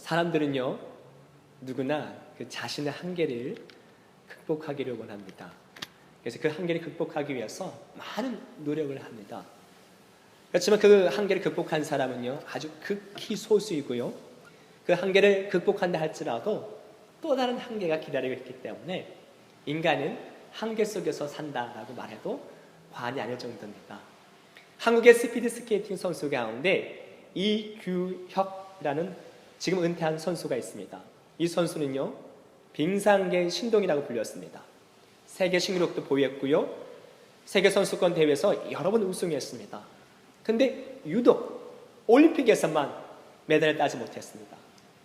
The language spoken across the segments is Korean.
사람들은요, 누구나 그 자신의 한계를 극복하기를 원합니다. 그래서 그 한계를 극복하기 위해서 많은 노력을 합니다. 그렇지만 그 한계를 극복한 사람은요, 아주 극히 소수이고요, 그 한계를 극복한다 할지라도 또 다른 한계가 기다리고 있기 때문에 인간은 한계 속에서 산다라고 말해도 과언이 아닐 정도입니다. 한국의 스피드 스케이팅 선수 가운데 이규혁이라는 지금 은퇴한 선수가 있습니다. 이 선수는요, 빙상계 신동이라고 불렸습니다. 세계 신기록도 보유했고요, 세계 선수권 대회에서 여러 번 우승했습니다. 근데 유독 올림픽에서만 메달을 따지 못했습니다.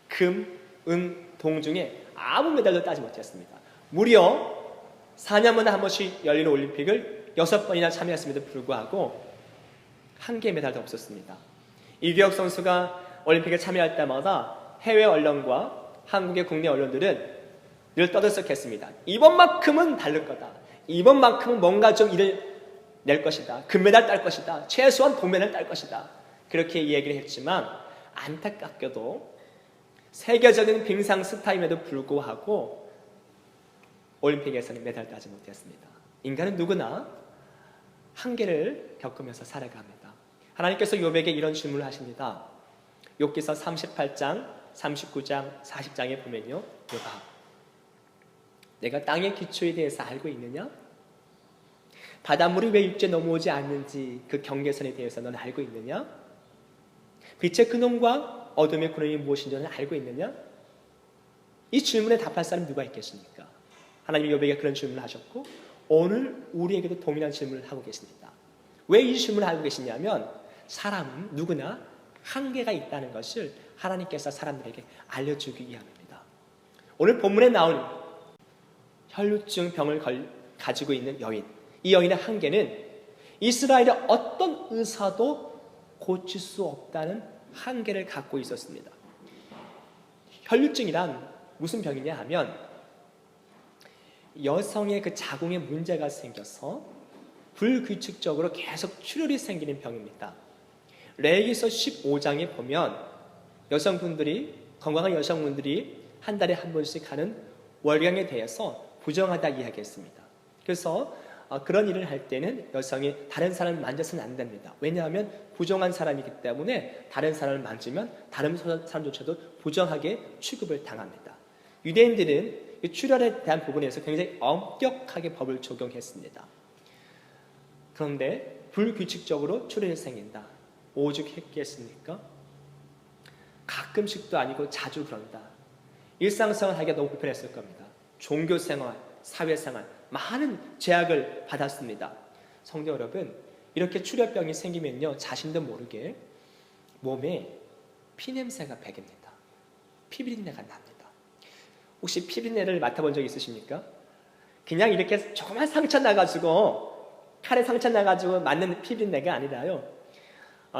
금, 은, 동 중에 아무 메달도 따지 못했습니다. 무려 4년마다 한 번씩 열리는 올림픽을 6번이나 참여했음에도 불구하고 한 개의 메달도 없었습니다. 이규혁 선수가 올림픽에 참여할 때마다 해외 언론과 한국의 국내 언론들은 늘 떠들썩했습니다. 이번만큼은 다를 거다. 이번만큼은 뭔가 좀 일을 낼 것이다. 금메달 딸 것이다. 최소한 동메달 딸 것이다. 그렇게 얘기를 했지만 안타깝게도 세계적인 빙상 스타임에도 불구하고 올림픽에서는 메달 따지 못했습니다. 인간은 누구나 한계를 겪으면서 살아갑니다. 하나님께서 욥에게 이런 질문을 하십니다. 욥기서 38장, 39장, 40장에 보면요, 욥아, 내가 땅의 기초에 대해서 알고 있느냐? 바닷물이 왜 육지에 넘어오지 않는지 그 경계선에 대해서 넌 알고 있느냐? 빛의 근원과 어둠의 근원이 무엇인지 는 알고 있느냐? 이 질문에 답할 사람이 누가 있겠습니까? 하나님이 욥에게 그런 질문을 하셨고 오늘 우리에게도 동일한 질문을 하고 계십니다. 왜 이 질문을 하고 계시냐면 사람은 누구나 한계가 있다는 것을 하나님께서 사람들에게 알려주기 위함입니다. 오늘 본문에 나온 혈루증 병을 가지고 있는 여인, 이 여인의 한계는 이스라엘의 어떤 의사도 고칠 수 없다는 한계를 갖고 있었습니다. 혈루증이란 무슨 병이냐 하면 여성의 그 자궁에 문제가 생겨서 불규칙적으로 계속 출혈이 생기는 병입니다. 레위기서 15장에 보면 건강한 여성분들이 한 달에 한 번씩 하는 월경에 대해서 부정하다 이야기했습니다. 그래서 그런 일을 할 때는 여성이 다른 사람을 만져서는 안 됩니다. 왜냐하면 부정한 사람이기 때문에 다른 사람을 만지면 다른 사람조차도 부정하게 취급을 당합니다. 유대인들은 출혈에 대한 부분에서 굉장히 엄격하게 법을 적용했습니다. 그런데 불규칙적으로 출혈이 생긴다. 오죽했겠습니까? 가끔씩도 아니고 자주 그런다. 일상생활 하기가 너무 불편했을 겁니다. 종교생활, 사회생활, 많은 제약을 받았습니다. 성도 여러분, 이렇게 출혈병이 생기면요, 자신도 모르게 몸에 피냄새가 배깁니다. 피비린내가 납니다. 혹시 피비린내를 맡아본 적 있으십니까? 그냥 이렇게 조그만 상처 나가지고 칼에 상처 나가지고 맞는 피비린내가 아니라요,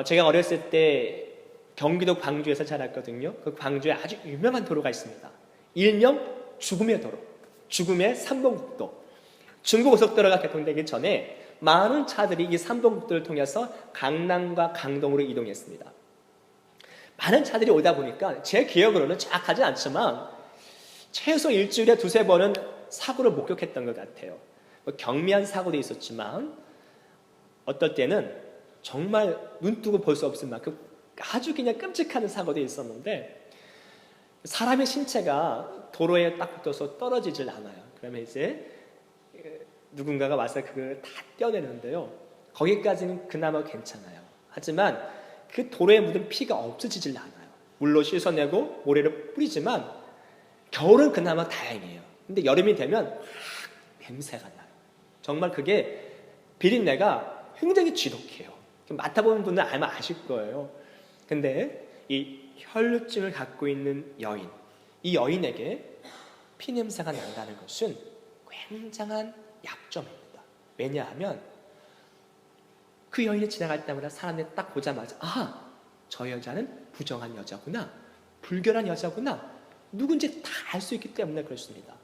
제가 어렸을 때 경기도 광주에서 자랐거든요. 그 광주에 아주 유명한 도로가 있습니다. 일명 죽음의 도로, 죽음의 삼봉국도. 중부고속도로가 개통되기 전에 많은 차들이 이 삼봉국도를 통해서 강남과 강동으로 이동했습니다. 많은 차들이 오다 보니까 제 기억으로는 정확하지 않지만 최소 일주일에 2-3번은 사고를 목격했던 것 같아요. 경미한 사고도 있었지만 어떨 때는 정말 눈 뜨고 볼 수 없을 만큼 아주 그냥 끔찍한 사고도 있었는데 사람의 신체가 도로에 딱 붙어서 떨어지질 않아요. 그러면 이제 누군가가 와서 그걸 다 떼어내는데요, 거기까지는 그나마 괜찮아요. 하지만 그 도로에 묻은 피가 없어지질 않아요. 물로 씻어내고 모래를 뿌리지만 겨울은 그나마 다행이에요. 근데 여름이 되면 냄새가 나요. 정말 그게 비린내가 굉장히 지독해요. 맡아보는 분은 아마 아실 거예요. 근데 이 혈루증을 갖고 있는 여인, 이 여인에게 피냄새가 난다는 것은 굉장한 약점입니다. 왜냐하면 그 여인이 지나갈 때마다 사람들이 딱 보자마자 저 여자는 부정한 여자구나, 불결한 여자구나, 누군지 다 알 수 있기 때문에 그렇습니다.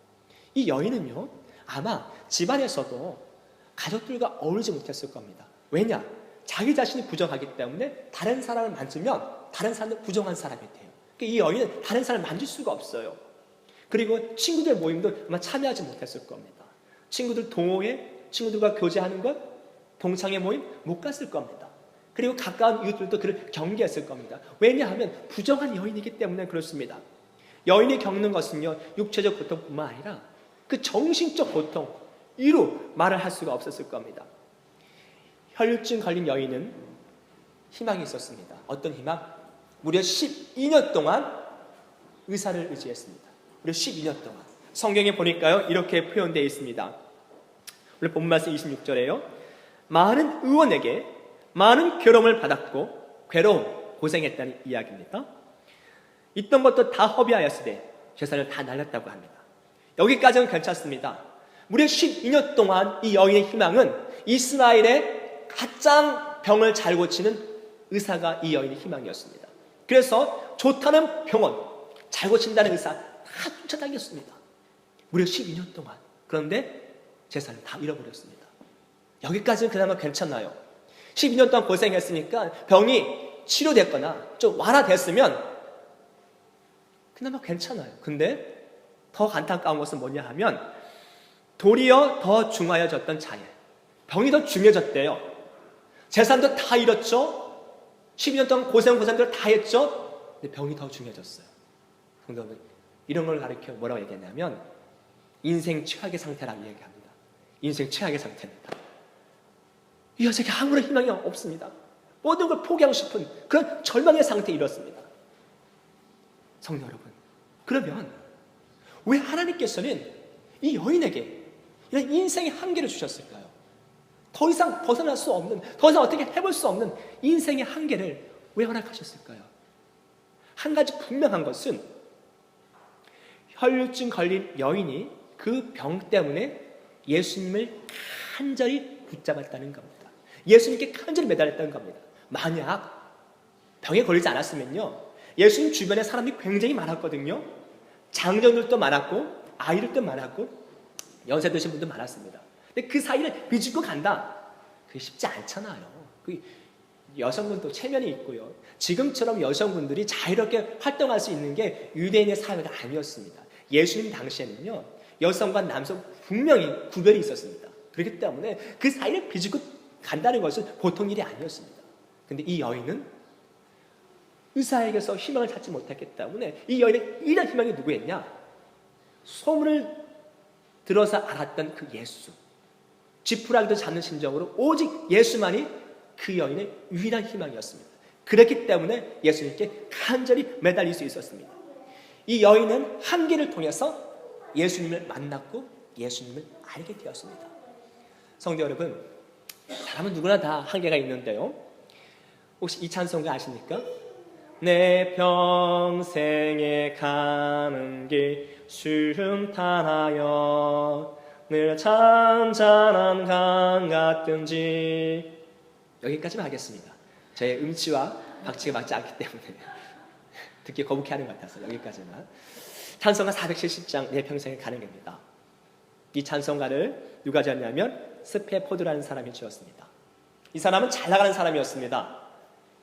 이 여인은요, 아마 집안에서도 가족들과 어울리지 못했을 겁니다. 왜냐? 자기 자신이 부정하기 때문에 다른 사람을 만지면 다른 사람은 부정한 사람이 돼요. 이 여인은 다른 사람을 만질 수가 없어요. 그리고 친구들 모임도 아마 참여하지 못했을 겁니다. 친구들 동호회, 친구들과 교제하는 것, 동창회 모임 못 갔을 겁니다. 그리고 가까운 이웃들도 그를 경계했을 겁니다. 왜냐하면 부정한 여인이기 때문에 그렇습니다. 여인이 겪는 것은요, 육체적 고통뿐만 아니라 그 정신적 고통, 이루 말을 할 수가 없었을 겁니다. 혈류증 걸린 여인은 희망이 있었습니다. 어떤 희망? 무려 12년 동안 의사를 의지했습니다. 무려 12년 동안. 성경에 보니까요, 이렇게 표현되어 있습니다. 원래 본문 말씀 26절에요. 많은 의원에게 많은 괴로움을 받았고 괴로움, 고생했다는 이야기입니다. 있던 것도 다 허비하였으되 재산을 다 날렸다고 합니다. 여기까지는 괜찮습니다. 무려 12년 동안 이 여인의 희망은 이스라엘의 가장 병을 잘 고치는 의사가 이 여인의 희망이었습니다. 그래서 좋다는 병원, 잘 고친다는 의사 다 쫓아다녔습니다. 무려 12년 동안. 그런데 재산을 다 잃어버렸습니다. 여기까지는 그나마 괜찮아요. 12년 동안 고생했으니까 병이 치료됐거나 좀 완화됐으면 그나마 괜찮아요. 근데 더 안타까운 것은 뭐냐 하면 도리어 더 중하여졌던 자예. 병이 더 중해졌대요. 재산도 다 잃었죠. 12년 동안 고생들을 다 했죠. 근데 병이 더 중해졌어요. 성도는 이런 걸 가르쳐 뭐라고 얘기했냐면 인생 최악의 상태라고 얘기합니다. 인생 최악의 상태입니다. 이 여자에게 아무런 희망이 없습니다. 모든 걸 포기하고 싶은 그런 절망의 상태에 이렇습니다. 성도 여러분, 그러면 왜 하나님께서는 이 여인에게 이런 인생의 한계를 주셨을까요? 더 이상 벗어날 수 없는, 더 이상 어떻게 해볼 수 없는 인생의 한계를 왜 허락하셨을까요? 한 가지 분명한 것은 혈류증 걸린 여인이 그 병 때문에 예수님을 간절히 붙잡았다는 겁니다. 예수님께 간절히 매달렸다는 겁니다. 만약 병에 걸리지 않았으면요, 예수님 주변에 사람들이 굉장히 많았거든요. 장정들도 많았고 아이들도 많았고 연세 드신 분도 많았습니다. 근데 그 사이를 비집고 간다, 그게 쉽지 않잖아요. 그 여성분도 체면이 있고요. 지금처럼 여성분들이 자유롭게 활동할 수 있는 게 유대인의 사회가 아니었습니다. 예수님 당시에는요, 여성과 남성 분명히 구별이 있었습니다. 그렇기 때문에 그 사이를 비집고 간다는 것은 보통 일이 아니었습니다. 근데 이 여인은 의사에게서 희망을 찾지 못했기 때문에 이 여인의 유일한 희망이 누구였냐? 소문을 들어서 알았던 그 예수, 지푸라기도 잡는 심정으로 오직 예수만이 그 여인의 유일한 희망이었습니다. 그렇기 때문에 예수님께 간절히 매달릴 수 있었습니다. 이 여인은 한계를 통해서 예수님을 만났고 예수님을 알게 되었습니다. 성도 여러분, 사람은 누구나 다 한계가 있는데요, 혹시 이 찬송가 아십니까? 내 평생에 가는 길 순탄하여 늘 잔잔한 강 같든지. 여기까지만 하겠습니다. 저의 음치와 박치가 맞지 않기 때문에 듣기 거북해하는 것 같아서 여기까지만. 찬송가 470장 내 평생에 가는 길입니다. 이 찬송가를 누가 지었냐면 스페포드라는 사람이 지었습니다. 이 사람은 잘 나가는 사람이었습니다.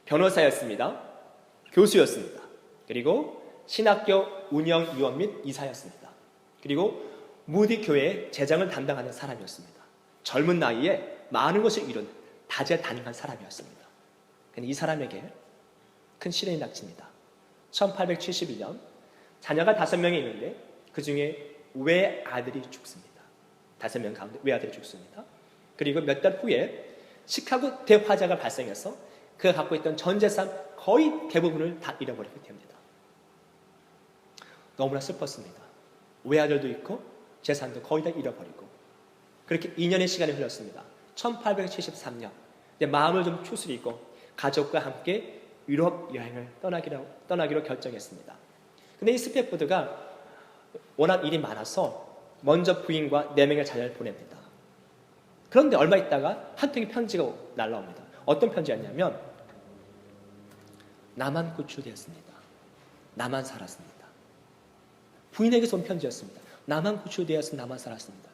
변호사였습니다. 교수였습니다. 그리고 신학교 운영위원 및 이사였습니다. 그리고 무디 교회의 재정을 담당하는 사람이었습니다. 젊은 나이에 많은 것을 이룬 다재다능한 사람이었습니다. 그런데 이 사람에게 큰 시련이 닥칩니다. 1871년 자녀가 5명이 있는데 그 중에 외아들이 죽습니다. 5명 가운데 외아들이 죽습니다. 그리고 몇 달 후에 시카고 대화재가 발생해서 그가 갖고 있던 전 재산 거의 대부분을 다 잃어버리게 됩니다. 너무나 슬펐습니다. 외아들도 있고 재산도 거의 다 잃어버리고, 그렇게 2년의 시간이 흘렀습니다. 1873년 마음을 좀 추스리고 가족과 함께 유럽 여행을 떠나기로 결정했습니다. 근데 이 스페포드가 워낙 일이 많아서 먼저 부인과 4명의 자녀를 보냅니다. 그런데 얼마 있다가 한 통의 편지가 날라옵니다. 어떤 편지였냐면 나만 구출되었습니다. 나만 살았습니다. 부인에게서 온 편지였습니다. 나만 구출되었으면 나만 살았습니다.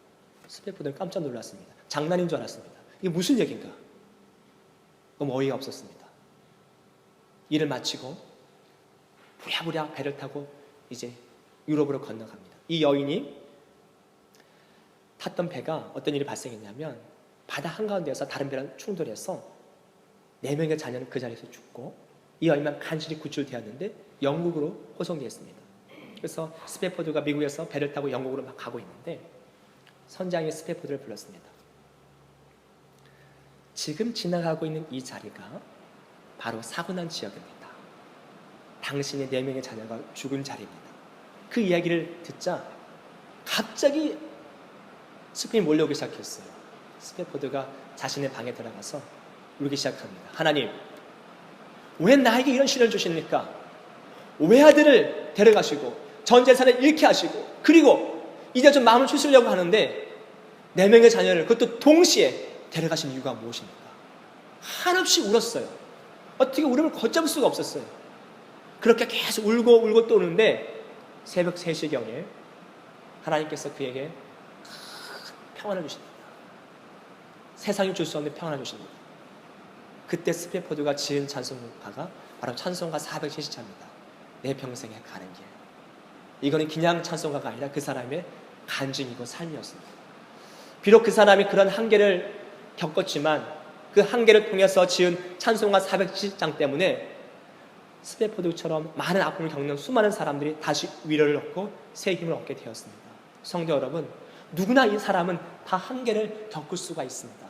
스페포드는 깜짝 놀랐습니다. 장난인 줄 알았습니다. 이게 무슨 얘기인가? 너무 어이가 없었습니다. 일을 마치고 부랴부랴 배를 타고 이제 유럽으로 건너갑니다. 이 여인이 탔던 배가 어떤 일이 발생했냐면 바다 한가운데에서 다른 배랑 충돌해서 4명의 자녀는 그 자리에서 죽고 이 여인만 간신히 구출되었는데 영국으로 호송되었습니다. 그래서 스패포드가 미국에서 배를 타고 영국으로 막 가고 있는데 선장이 스패포드를 불렀습니다. 지금 지나가고 있는 이 자리가 바로 사고난 지역입니다. 당신의 4명의 자녀가 죽은 자리입니다. 그 이야기를 듣자 갑자기 슬픔이 몰려오기 시작했어요. 스패포드가 자신의 방에 들어가서 울기 시작합니다. 하나님, 왜 나에게 이런 시련을 주십니까? 외아들을 데려가시고 전 재산을 잃게 하시고 그리고 이제 좀 마음을 추스려고 하는데 4명의 자녀를 그것도 동시에 데려가신 이유가 무엇입니까? 한없이 울었어요. 어떻게 울음을 걷잡을 수가 없었어요. 그렇게 계속 울고 또 우는데 새벽 3시경에 하나님께서 그에게 큰 평안을 주십니다. 세상이 줄 수 없는 평안을 주십니다. 그때 스패포드가 지은 찬송가가 바로 찬송가 470자입니다. 내 평생에 가는 길. 이거는 그냥 찬송가가 아니라 그 사람의 간증이고 삶이었습니다. 비록 그 사람이 그런 한계를 겪었지만 그 한계를 통해서 지은 찬송가 470장 때문에 스패포드처럼 많은 아픔을 겪는 수많은 사람들이 다시 위로를 얻고 새 힘을 얻게 되었습니다. 성도 여러분, 누구나 이 사람은 다 한계를 겪을 수가 있습니다.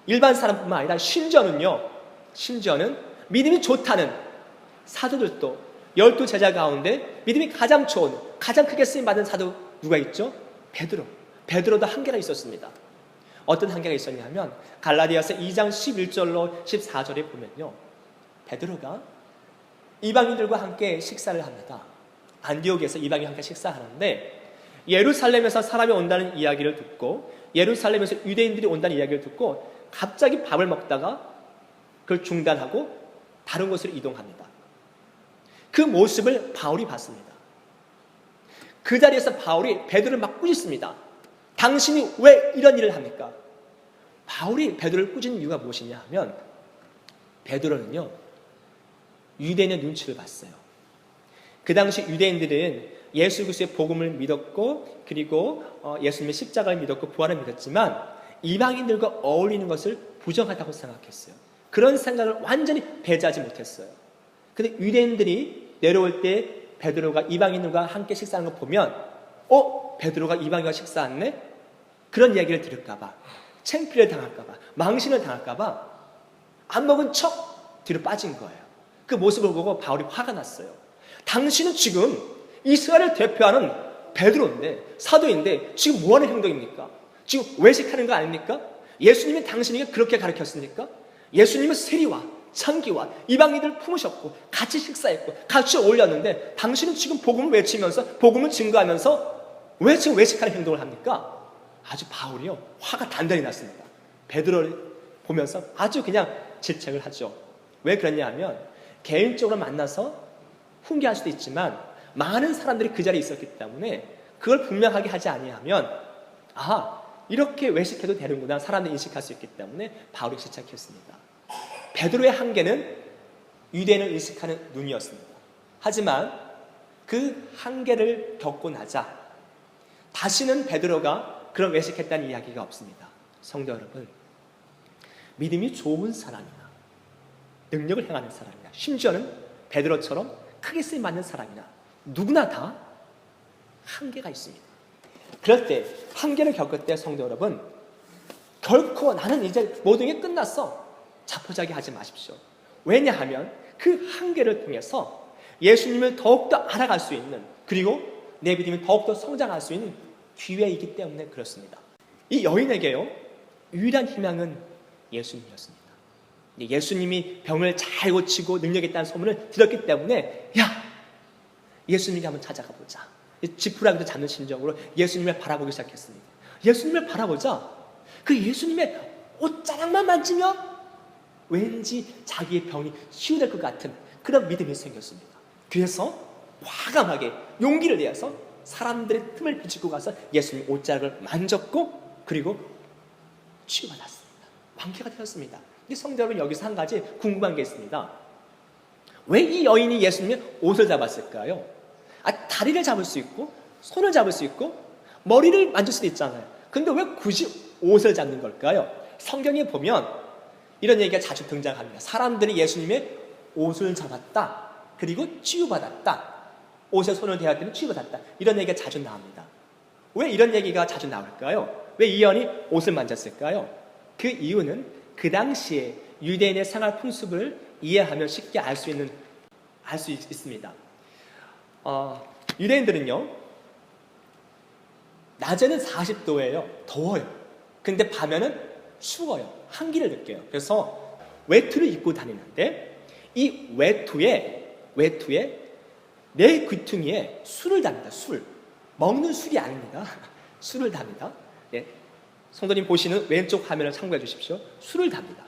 일반 사람뿐만 아니라 심지어는 믿음이 좋다는 사도들도 12제자 가운데 믿음이 가장 좋은, 가장 크게 쓰임받은 사도 누가 있죠? 베드로도 한계가 있었습니다. 어떤 한계가 있었냐면 갈라디아서 2장 11절로 14절에 보면요, 베드로가 이방인들과 함께 식사를 합니다. 안디옥에서 이방인과 함께 식사하는데 예루살렘에서 사람이 온다는 이야기를 듣고 예루살렘에서 유대인들이 온다는 이야기를 듣고 갑자기 밥을 먹다가 그걸 중단하고 다른 곳으로 이동합니다. 그 모습을 바울이 봤습니다. 그 자리에서 바울이 베드로를 막 꾸짖습니다. 당신이 왜 이런 일을 합니까? 바울이 베드로를 꾸짖는 이유가 무엇이냐 하면 베드로는요, 유대인의 눈치를 봤어요. 그 당시 유대인들은 예수 그리스도의 복음을 믿었고 그리고 예수님의 십자가를 믿었고 부활을 믿었지만 이방인들과 어울리는 것을 부정하다고 생각했어요. 그런 생각을 완전히 배제하지 못했어요. 근데 유대인들이 내려올 때 베드로가 이방인들과 함께 식사하는 거 보면 베드로가 이방인과 식사했네? 그런 이야기를 들을까봐, 창피를 당할까봐, 망신을 당할까봐 안 먹은 척 뒤로 빠진 거예요. 그 모습을 보고 바울이 화가 났어요. 당신은 지금 이스라엘을 대표하는 베드로인데, 사도인데 지금 뭐하는 행동입니까? 지금 외식하는 거 아닙니까? 예수님이 당신에게 그렇게 가르쳤습니까? 예수님은 세리와 창기와 이방인들을 품으셨고 같이 식사했고 같이 어울렸는데 당신은 지금 복음을 외치면서 복음을 증거하면서 왜 지금 외식하는 행동을 합니까? 아주 바울이요, 화가 단단히 났습니다. 베드로를 보면서 아주 그냥 질책을 하죠. 왜 그랬냐 하면 개인적으로 만나서 훈계할 수도 있지만 많은 사람들이 그 자리에 있었기 때문에 그걸 분명하게 하지 아니하면 이렇게 외식해도 되는구나 사람들이 인식할 수 있기 때문에 바울이 질책했습니다. 베드로의 한계는 유대인을 인식하는 눈이었습니다. 하지만 그 한계를 겪고 나자 다시는 베드로가 그런 외식했다는 이야기가 없습니다. 성도 여러분, 믿음이 좋은 사람이나 능력을 행하는 사람이나 심지어는 베드로처럼 크게 쓰임받는 사람이나 누구나 다 한계가 있습니다. 그럴 때 한계를 겪을 때 성도 여러분, 결코 나는 이제 모든 게 끝났어 자포자기 하지 마십시오. 왜냐하면 그 한계를 통해서 예수님을 더욱더 알아갈 수 있는, 그리고 내 믿음이 더욱더 성장할 수 있는 기회이기 때문에 그렇습니다. 이 여인에게요, 유일한 희망은 예수님이었습니다. 예수님이 병을 잘 고치고 능력 있다는 소문을 들었기 때문에 예수님에게 한번 찾아가 보자, 지푸라기도 잡는 심정으로 예수님을 바라보기 시작했습니다. 예수님을 바라보자 그 예수님의 옷자락만 만지면 왠지 자기의 병이 치유될 것 같은 그런 믿음이 생겼습니다. 그래서 과감하게 용기를 내어서 사람들의 틈을 비집고 가서 예수님 옷자락을 만졌고 그리고 치유받았습니다. 완쾌가 되었습니다. 근데 성도 여러분, 여기서 한 가지 궁금한 게 있습니다. 왜 이 여인이 예수님의 옷을 잡았을까요? 다리를 잡을 수 있고 손을 잡을 수 있고 머리를 만질 수도 있잖아요. 근데 왜 굳이 옷을 잡는 걸까요? 성경에 보면 이런 얘기가 자주 등장합니다. 사람들이 예수님의 옷을 잡았다. 그리고 치유받았다. 옷에 손을 대었더니 치유받았다. 이런 얘기가 자주 나옵니다. 왜 이런 얘기가 자주 나올까요? 왜 이 여인이 옷을 만졌을까요? 그 이유는 그 당시에 유대인의 생활 풍습을 이해하면 쉽게 알 수 있습니다. 유대인들은요, 낮에는 40도예요. 더워요. 근데 밤에는 추워요. 한기를 느껴요. 그래서 외투를 입고 다니는데 이 외투에 내 귀퉁이에 술을 답니다. 술. 먹는 술이 아닙니다. 술을 답니다. 네. 성도님 보시는 왼쪽 화면을 참고해 주십시오. 술을 답니다.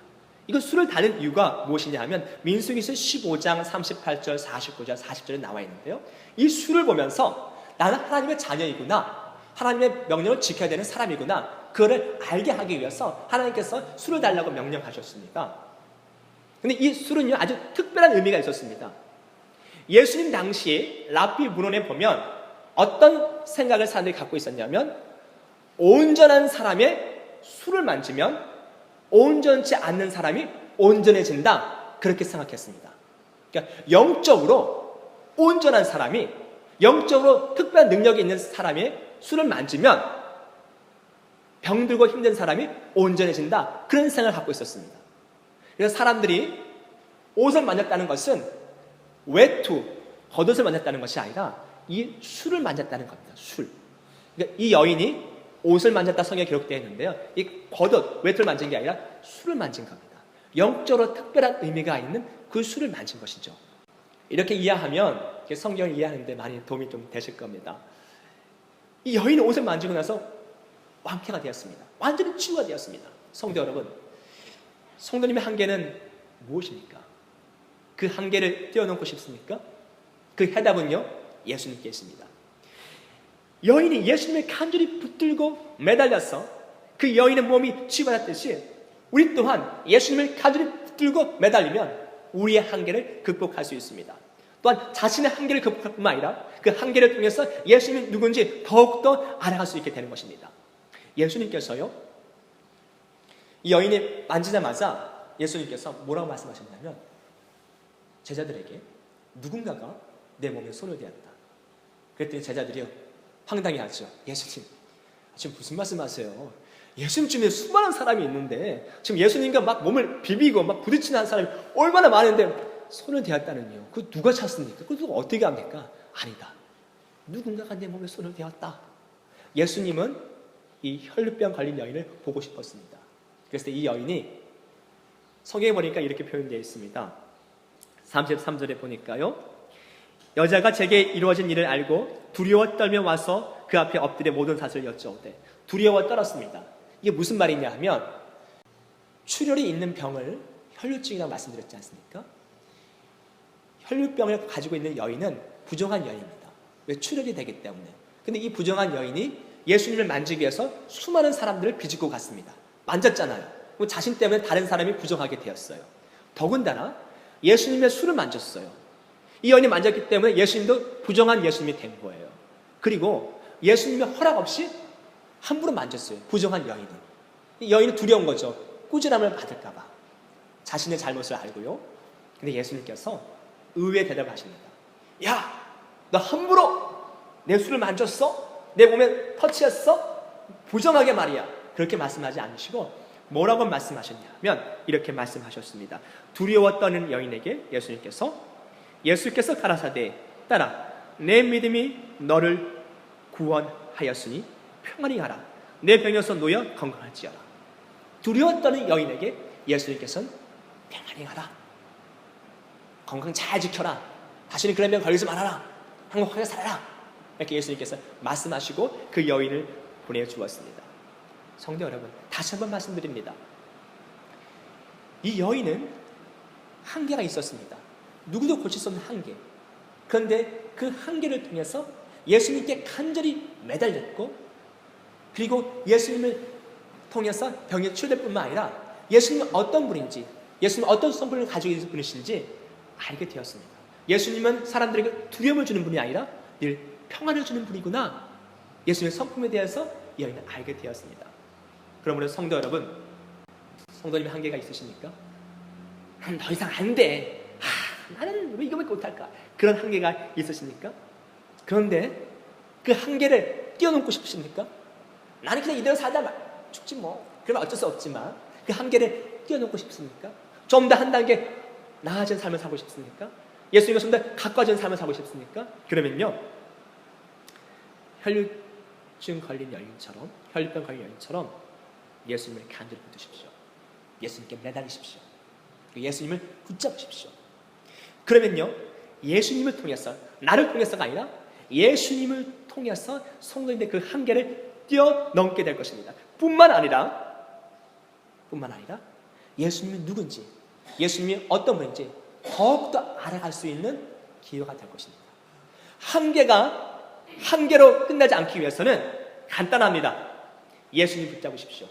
이거 술을 다는 이유가 무엇이냐 하면 민수기서 15장 38절, 49절, 40절에 나와 있는데요. 이 술을 보면서 나는 하나님의 자녀이구나. 하나님의 명령을 지켜야 되는 사람이구나. 그거를 알게 하기 위해서 하나님께서 술을 달라고 명령하셨습니다. 근데 이 술은요, 아주 특별한 의미가 있었습니다. 예수님 당시에 랍비 문헌에 보면 어떤 생각을 사람들이 갖고 있었냐면 온전한 사람의 술을 만지면 온전치 않는 사람이 온전해진다. 그렇게 생각했습니다. 그러니까 영적으로 온전한 사람이 영적으로 특별한 능력이 있는 사람의 술을 만지면 병들고 힘든 사람이 온전해진다. 그런 생각을 갖고 있었습니다. 그래서 사람들이 옷을 만졌다는 것은 외투, 겉옷을 만졌다는 것이 아니라 이 술을 만졌다는 겁니다. 술. 그러니까 이 여인이 옷을 만졌다 성경에 기록되어 있는데요. 이 겉옷, 외투를 만진 게 아니라 술을 만진 겁니다. 영적으로 특별한 의미가 있는 그 술을 만진 것이죠. 이렇게 이해하면 성경을 이해하는 데 많이 도움이 좀 되실 겁니다. 이 여인이 옷을 만지고 나서 완쾌가 되었습니다. 완전히 치유가 되었습니다. 성도 여러분, 성도님의 한계는 무엇입니까? 그 한계를 뛰어넘고 싶습니까? 그 해답은요, 예수님께 있습니다. 여인이 예수님을 간절히 붙들고 매달려서 그 여인의 몸이 치유받았듯이 우리 또한 예수님을 간절히 붙들고 매달리면 우리의 한계를 극복할 수 있습니다. 또한 자신의 한계를 극복할 뿐만 아니라 그 한계를 통해서 예수님이 누군지 더욱더 알아갈 수 있게 되는 것입니다. 예수님께서요, 이 여인이 만지자마자 예수님께서 뭐라고 말씀하셨냐면 제자들에게 누군가가 내 몸에 손을 대었다. 그랬더니 제자들이요, 황당해하죠. 예수님, 지금 무슨 말씀하세요? 예수님 주변에 수많은 사람이 있는데 지금 예수님과 막 몸을 비비고 막 부딪히는 사람이 얼마나 많은데 손을 대었다는요. 그거 누가 찾습니까? 그거 어떻게 합니까? 아니다. 누군가가 내 몸에 손을 대었다. 예수님은 이 혈루병 걸린 여인을 보고 싶었습니다. 그래서 이 여인이 성경에 보니까 이렇게 표현되어 있습니다. 33절에 보니까요, 여자가 제게 이루어진 일을 알고 두려워 떨며 와서 그 앞에 엎드려 모든 사실을 여쭤오되, 두려워 떨었습니다. 이게 무슨 말이냐 하면 출혈이 있는 병을 혈루증이라고 말씀드렸지 않습니까? 혈루병을 가지고 있는 여인은 부정한 여인입니다. 왜? 출혈이 되기 때문에. 근데 이 부정한 여인이 예수님을 만지기 위해서 수많은 사람들을 비집고 갔습니다. 만졌잖아요. 그럼 자신 때문에 다른 사람이 부정하게 되었어요. 더군다나 예수님의 술을 만졌어요. 이 여인이 만졌기 때문에 예수님도 부정한 예수님이 된 거예요. 그리고 예수님의 허락 없이 함부로 만졌어요. 부정한 여인이. 이 여인은 두려운 거죠. 꾸지람을 받을까 봐. 자신의 잘못을 알고요. 근데 예수님께서 의외의 대답을 하십니다. 야, 너 함부로 내 술을 만졌어? 내 몸에 터치했어? 부정하게 말이야. 그렇게 말씀하지 않으시고 뭐라고 말씀하셨냐면 이렇게 말씀하셨습니다. 두려워 떠는 여인에게 예수께서 가라사대 따라 내 믿음이 너를 구원하였으니 평안히 가라. 내 병에서 놓여 건강할지어라. 두려워 떠는 여인에게 예수님께서는 평안히 가라. 건강 잘 지켜라. 다시는 그런 병 걸리지 말아라. 행복하게 살아라. 이렇게 예수님께서 말씀하시고 그 여인을 보내주었습니다. 성도 여러분, 다시 한번 말씀드립니다. 이 여인은 한계가 있었습니다. 누구도 고칠 수 없는 한계. 그런데 그 한계를 통해서 예수님께 간절히 매달렸고, 그리고 예수님을 통해서 병이 치유될 뿐만 아니라 예수님은 어떤 분인지, 예수님은 어떤 성품을 가지고 있는 분이신지 알게 되었습니다. 예수님은 사람들에게 두려움을 주는 분이 아니라 늘 평안을 주는 분이구나. 예수님의 성품에 대해서 이 여인은 알게 되었습니다. 그러므로 성도 여러분, 성도님의 한계가 있으십니까? 더 이상 안 돼. 나는 왜 이거밖에 못할까? 그런 한계가 있으십니까? 그런데 그 한계를 뛰어넘고 싶으십니까? 나는 그냥 이대로 살다 죽지 뭐. 그러면 어쩔 수 없지만 그 한계를 뛰어넘고 싶습니까? 좀 더 한 단계 나아진 삶을 살고 싶습니까? 예수님과 좀 더 가까워진 삶을 살고 싶습니까? 그러면요, 혈류증 걸린 여인처럼, 혈류병 걸린 여인처럼 예수님을 간절히 붙드십시오. 예수님께 매달리십시오. 예수님을 붙잡으십시오. 그러면요, 예수님을 통해서, 나를 통해서가 아니라 예수님을 통해서 성도님의 그 한계를 뛰어넘게 될 것입니다. 뿐만 아니라 예수님이 누군지, 예수님이 어떤 분인지 더욱더 알아갈 수 있는 기회가 될 것입니다. 한계로 끝나지 않기 위해서는 간단합니다. 예수님 붙잡으십시오.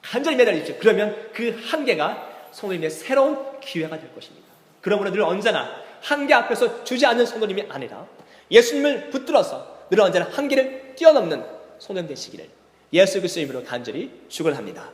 간절히 매달리십시오. 그러면 그 한계가 성도님의 새로운 기회가 될 것입니다. 그러므로 늘 언제나 한계 앞에서 주지 않는 성도님이 아니라 예수님을 붙들어서 늘 언제나 한계를 뛰어넘는 성도님 되시기를 예수 그리스도의 이름으로 간절히 축원합니다.